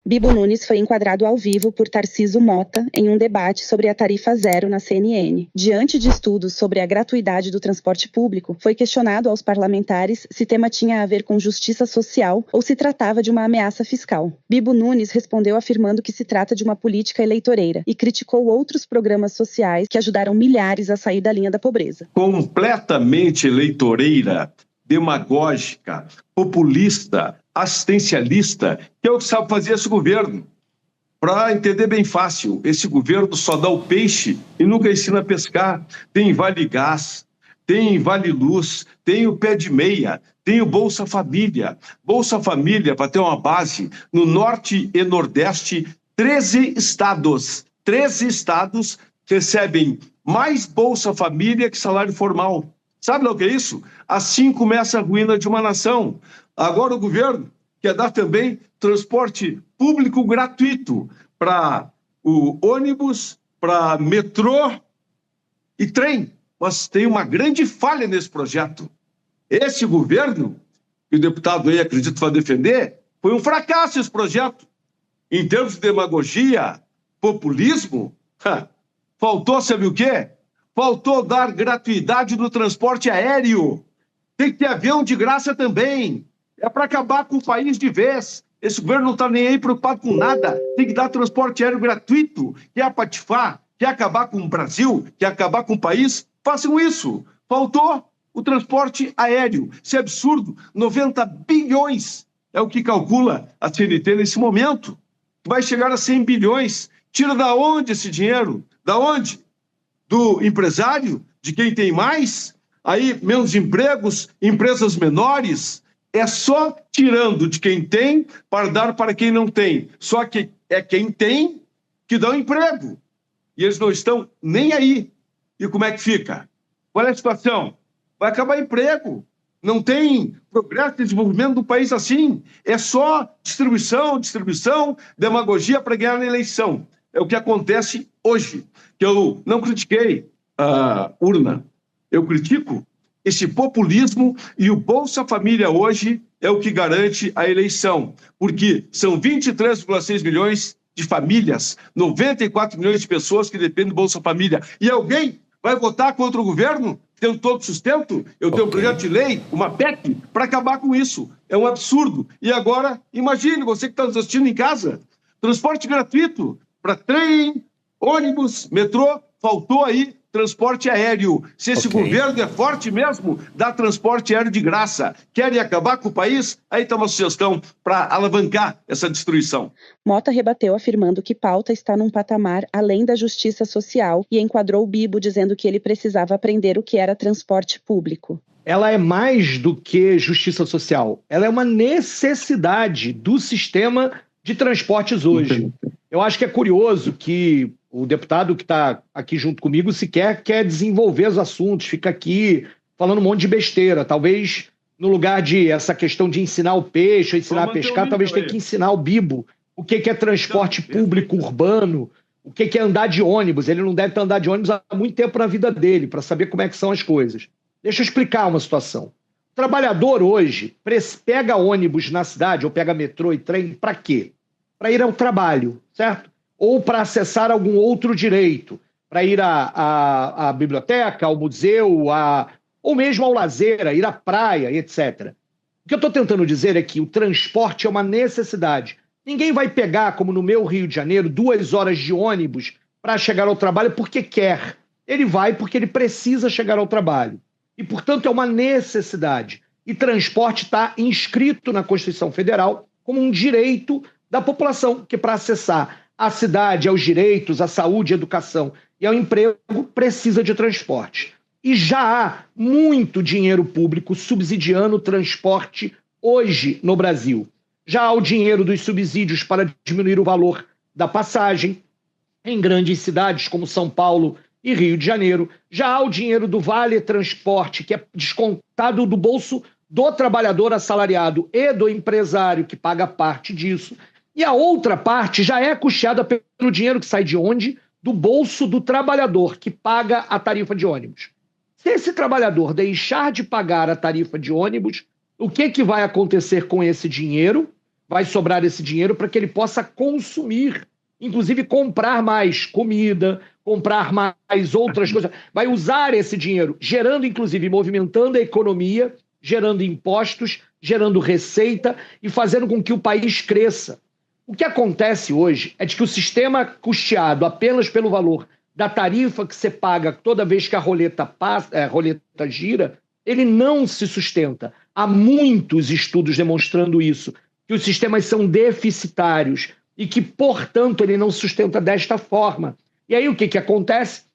Bibo Nunes foi enquadrado ao vivo por Tarcísio Mota em um debate sobre a tarifa zero na CNN. Diante de estudos sobre a gratuidade do transporte público, foi questionado aos parlamentares se o tema tinha a ver com justiça social ou se tratava de uma ameaça fiscal. Bibo Nunes respondeu afirmando que se trata de uma política eleitoreira e criticou outros programas sociais que ajudaram milhares a sair da linha da pobreza. Completamente eleitoreira, demagógica, populista, assistencialista, que é o que sabe fazer esse governo. Para entender bem fácil, esse governo só dá o peixe e nunca ensina a pescar. Tem Vale Gás, tem Vale Luz, tem o Pé de Meia, tem o Bolsa Família. Bolsa Família, para ter uma base, no Norte e Nordeste, 13 estados recebem mais Bolsa Família que salário formal. Sabe lá o que é isso? Assim começa a ruína de uma nação. Agora o governo quer dar também transporte público gratuito para o ônibus, para metrô e trem. Mas tem uma grande falha nesse projeto. Esse governo, que o deputado aí acredito vai defender, foi um fracasso esse projeto. Em termos de demagogia, populismo, faltou, sabe o quê? Faltou dar gratuidade no transporte aéreo. Tem que ter avião de graça também. É para acabar com o país de vez. Esse governo não está nem aí preocupado com nada. Tem que dar transporte aéreo gratuito. Quer apatifar? Quer acabar com o Brasil? Quer acabar com o país? Façam isso. Faltou o transporte aéreo. Isso é absurdo. 90 bilhões é o que calcula a CNT nesse momento. Vai chegar a 100 bilhões. Tira da onde esse dinheiro? Da onde? Do empresário? De quem tem mais? Aí, menos empregos, empresas menores. É só tirando de quem tem para dar para quem não tem. Só que é quem tem que dá o emprego. E eles não estão nem aí. E como é que fica? Qual é a situação? Vai acabar emprego. Não tem progresso e desenvolvimento do país assim. É só distribuição, demagogia para ganhar na eleição. É o que acontece hoje. Que eu não critiquei a urna. Eu critico esse populismo, e o Bolsa Família hoje é o que garante a eleição. Porque são 23,6 milhões de famílias, 94 milhões de pessoas que dependem do Bolsa Família. E alguém vai votar contra o governo, tendo todo sustento? Eu tenho um projeto de lei, uma PEC, para acabar com isso. É um absurdo. E agora, imagine, você que está nos assistindo em casa, transporte gratuito para trem, ônibus, metrô, faltou aí transporte aéreo. Se esse governo é forte mesmo, dá transporte aéreo de graça. Querem acabar com o país? Aí está uma sugestão para alavancar essa destruição. Mota rebateu afirmando que pauta está num patamar além da justiça social e enquadrou o Bibo dizendo que ele precisava aprender o que era transporte público. Ela é mais do que justiça social. Ela é uma necessidade do sistema de transportes hoje. Eu acho que é curioso que o deputado que está aqui junto comigo sequer quer desenvolver os assuntos, fica aqui falando um monte de besteira. Talvez, no lugar de essa questão de ensinar o peixe, ensinar a pescar, talvez tenha que ensinar o Bibo o que é transporte público urbano, o que é andar de ônibus. Ele não deve ter andado de ônibus há muito tempo na vida dele, para saber como é que são as coisas. Deixa eu explicar uma situação. O trabalhador hoje pega ônibus na cidade, ou pega metrô e trem, para quê? Para ir ao trabalho, certo? Ou para acessar algum outro direito, para ir à biblioteca, ao museu, ou mesmo ao lazer, ir à praia, etc. O que eu estou tentando dizer é que o transporte é uma necessidade. Ninguém vai pegar, como no meu Rio de Janeiro, 2 horas de ônibus para chegar ao trabalho porque quer. Ele vai porque ele precisa chegar ao trabalho. E, portanto, é uma necessidade. E transporte está inscrito na Constituição Federal como um direito da população, que para acessar a cidade, aos direitos, à saúde, à educação e ao emprego, precisa de transporte. E já há muito dinheiro público subsidiando o transporte hoje no Brasil. Já há o dinheiro dos subsídios para diminuir o valor da passagem em grandes cidades como São Paulo e Rio de Janeiro. Já há o dinheiro do Vale Transporte, que é descontado do bolso do trabalhador assalariado e do empresário, que paga parte disso. E a outra parte já é custeada pelo dinheiro que sai de onde? Do bolso do trabalhador, que paga a tarifa de ônibus. Se esse trabalhador deixar de pagar a tarifa de ônibus, o que vai acontecer com esse dinheiro? vai sobrar esse dinheiro para que ele possa consumir, inclusive comprar mais comida, comprar mais outras coisas. Vai usar esse dinheiro, gerando, inclusive, movimentando a economia, gerando impostos, gerando receita e fazendo com que o país cresça. O que acontece hoje é de que o sistema custeado apenas pelo valor da tarifa que você paga toda vez que a roleta gira, ele não se sustenta. Há muitos estudos demonstrando isso, que os sistemas são deficitários e que, portanto, ele não se sustenta desta forma. E aí o que acontece?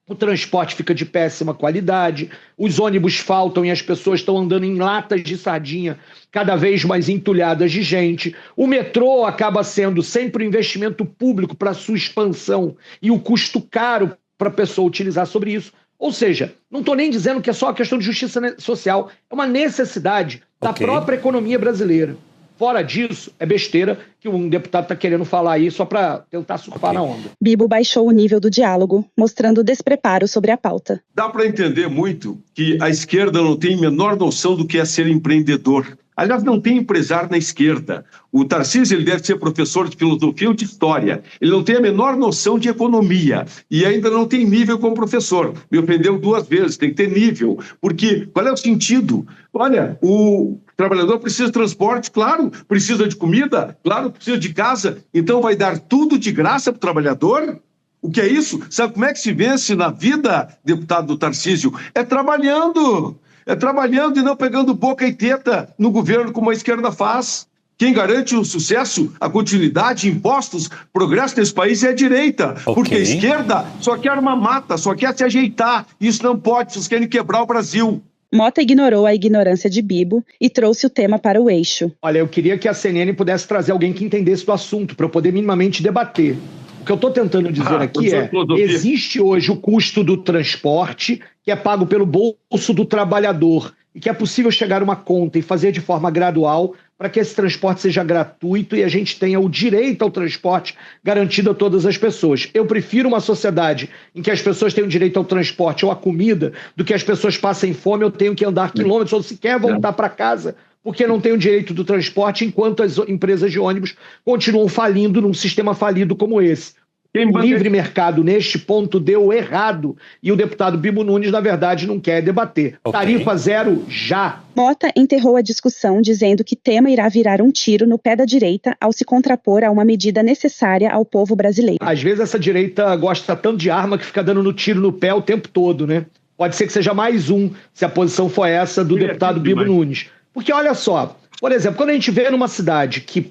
O transporte fica de péssima qualidade, os ônibus faltam e as pessoas estão andando em latas de sardinha cada vez mais entulhadas de gente. O metrô acaba sendo sempre um investimento público para sua expansão e o custo caro para a pessoa utilizar sobre isso. Ou seja, não estou nem dizendo que é só a questão de justiça social, é uma necessidade da própria economia brasileira. Fora disso, é besteira que um deputado está querendo falar aí só para tentar surfar na onda. Bibo baixou o nível do diálogo, mostrando despreparo sobre a pauta. Dá para entender muito que a esquerda não tem a menor noção do que é ser empreendedor. Aliás, não tem empresário na esquerda. O Tarcísio ele deve ser professor de filosofia ou de história. Ele não tem a menor noção de economia e ainda não tem nível como professor. Me ofendeu 2 vezes, tem que ter nível. Porque qual é o sentido? Olha, o trabalhador precisa de transporte, claro. Precisa de comida, claro. Precisa de casa. Então vai dar tudo de graça para o trabalhador? O que é isso? Sabe como é que se vence na vida, deputado do Tarcísio? É trabalhando. É trabalhando e não pegando boca e teta no governo como a esquerda faz. Quem garante o sucesso, a continuidade, impostos, progresso nesse país é a direita. Porque a esquerda só quer uma mata, só quer se ajeitar. Isso não pode, vocês querem quebrar o Brasil. Mota ignorou a ignorância de Bibo e trouxe o tema para o eixo. Olha, eu queria que a CNN pudesse trazer alguém que entendesse do assunto, para eu poder minimamente debater. O que eu estou tentando dizer aqui existe hoje o custo do transporte que é pago pelo bolso do trabalhador e que é possível chegar a uma conta e fazer de forma gradual para que esse transporte seja gratuito e a gente tenha o direito ao transporte garantido a todas as pessoas. Eu prefiro uma sociedade em que as pessoas tenham direito ao transporte ou à comida do que as pessoas passem fome ou tenham que andar quilômetros ou sequer voltar para casa porque não tem o direito do transporte, enquanto as empresas de ônibus continuam falindo num sistema falido como esse. O livre mercado, neste ponto, deu errado. E o deputado Bibo Nunes, na verdade, não quer debater. Tarifa zero, já. Mota enterrou a discussão, dizendo que tema irá virar um tiro no pé da direita ao se contrapor a uma medida necessária ao povo brasileiro. Às vezes essa direita gosta tanto de arma que fica dando no tiro no pé o tempo todo, né? Pode ser que seja mais um, se a posição for essa do deputado Bibo Nunes. Porque, olha só, por exemplo, quando a gente vê numa cidade que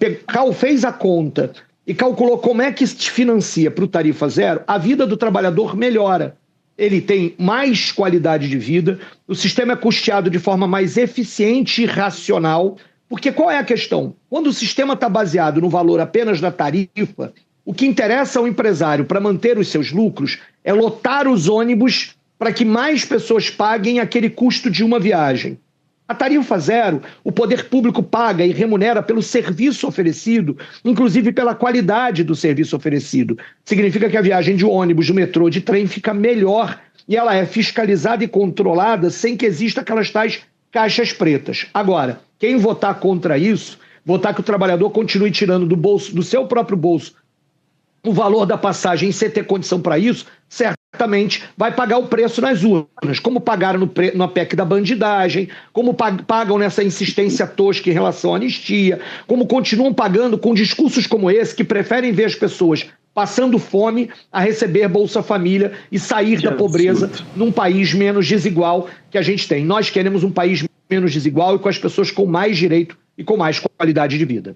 fez a conta e calculou como é que se financia para o tarifa zero, a vida do trabalhador melhora. Ele tem mais qualidade de vida, o sistema é custeado de forma mais eficiente e racional, porque qual é a questão? Quando o sistema está baseado no valor apenas da tarifa, o que interessa ao empresário para manter os seus lucros é lotar os ônibus para que mais pessoas paguem aquele custo de uma viagem. A tarifa zero, o poder público paga e remunera pelo serviço oferecido, inclusive pela qualidade do serviço oferecido. Significa que a viagem de ônibus, de metrô, de trem fica melhor e ela é fiscalizada e controlada sem que exista aquelas tais caixas pretas. Agora, quem votar contra isso, votar que o trabalhador continue tirando do seu próprio bolso o valor da passagem sem ter condição para isso, certamente vai pagar o preço nas urnas, como pagaram no PEC da bandidagem, como pagam nessa insistência tosca em relação à anistia, como continuam pagando com discursos como esse, que preferem ver as pessoas passando fome a receber Bolsa Família e sair da pobreza num país menos desigual que a gente tem. Nós queremos um país menos desigual e com as pessoas com mais direito e com mais qualidade de vida.